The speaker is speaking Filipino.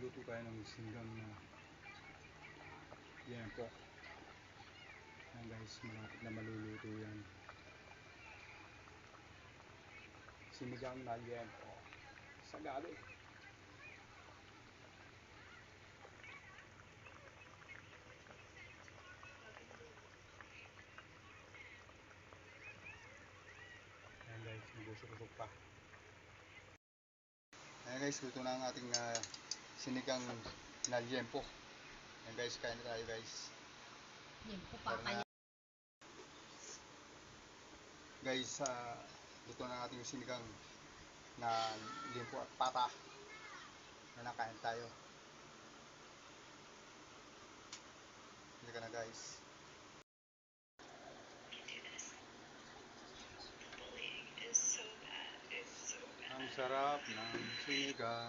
magluluto tayo ng sinigang na liempo. Ayan guys, malapit na maluluto yan. Sinigang na liempo sa gabi. Ayan guys, nabusok-usok pa. Ayan guys, luto na ang ating sinigang na liempo. Ayan guys, kain na tayo guys. Liempo pa kaya. Guys, luto na ang ating sinigang na liempo at pata. Ayan, kain tayo. Hindi ka na guys. Ang sarap ng sinigang.